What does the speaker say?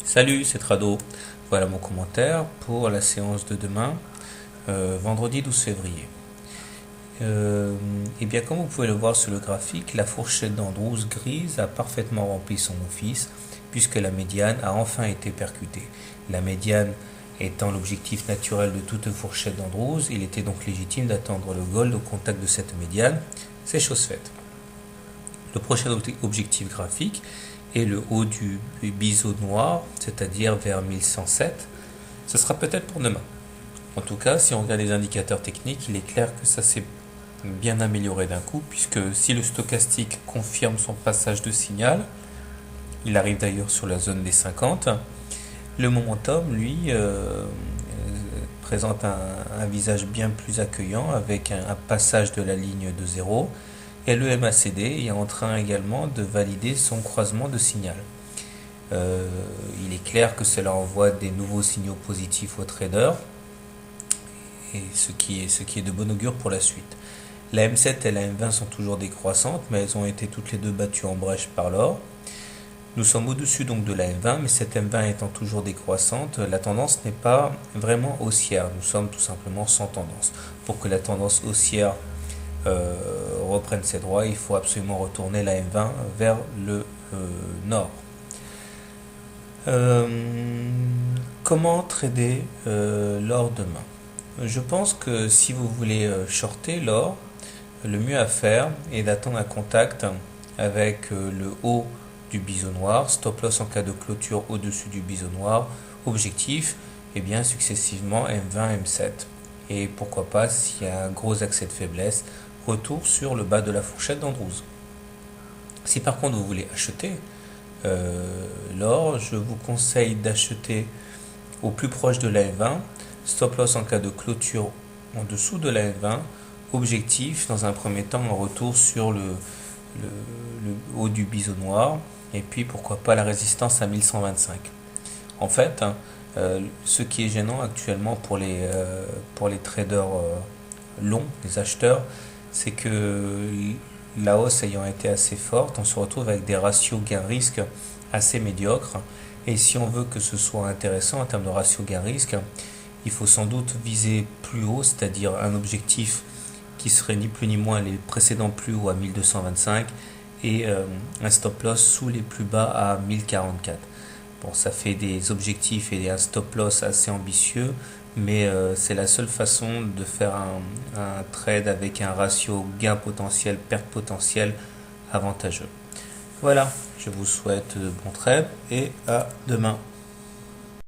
Salut, c'est Trado. Voilà mon commentaire pour la séance de demain, vendredi 12 février. Et bien, comme vous pouvez le voir sur le graphique, la fourchette d'Andrews grise a parfaitement rempli son office puisque la médiane a enfin été percutée. La médiane étant l'objectif naturel de toute fourchette d'Andrews, il était donc légitime d'attendre le gold au contact de cette médiane. C'est chose faite. Le prochain objectif graphique est le haut du biseau noir, c'est-à-dire vers 1107. Ce sera peut-être pour demain. En tout cas, si on regarde les indicateurs techniques, il est clair que ça s'est bien amélioré d'un coup, puisque si le stochastique confirme son passage de signal, il arrive d'ailleurs sur la zone des 50, le momentum, lui, présente un visage bien plus accueillant avec un passage de la ligne de 0, et le MACD est en train également de valider son croisement de signal. Il est clair que cela envoie des nouveaux signaux positifs aux traders, et ce qui est de bon augure pour la suite. La M7 et la M20 sont toujours décroissantes, mais elles ont été toutes les deux battues en brèche par l'or. Nous sommes au-dessus donc de la M20, mais cette M20 étant toujours décroissante, la tendance n'est pas vraiment haussière. Nous sommes tout simplement sans tendance. Pour que la tendance haussière reprenne ses droits, il faut absolument retourner la M20 vers le nord. Comment trader l'or demain? Je pense que si vous voulez shorter l'or, le mieux à faire est d'attendre un contact avec le haut du biseau noir, stop loss en cas de clôture au-dessus du biseau noir, objectif, et bien successivement M20, M7. Et pourquoi pas, s'il y a un gros accès de faiblesse, retour sur le bas de la fourchette d'Andrews. Si par contre vous voulez acheter l'or, je vous conseille d'acheter au plus proche de la M20, stop loss en cas de clôture en dessous de la M20, objectif dans un premier temps un retour sur le haut du biseau noir, et puis pourquoi pas la résistance à 1125. En fait, ce qui est gênant actuellement pour les traders longs, les acheteurs, c'est que la hausse ayant été assez forte, on se retrouve avec des ratios gain-risque assez médiocres. Et si on veut que ce soit intéressant en termes de ratio gain-risque, il faut sans doute viser plus haut, c'est-à-dire un objectif qui serait ni plus ni moins les précédents plus hauts à 1225 et un stop loss sous les plus bas à 1044. Bon, ça fait des objectifs et un stop loss assez ambitieux, mais c'est la seule façon de faire un trade avec un ratio gain potentiel, perte potentielle avantageux. Voilà, je vous souhaite bon trade et à demain.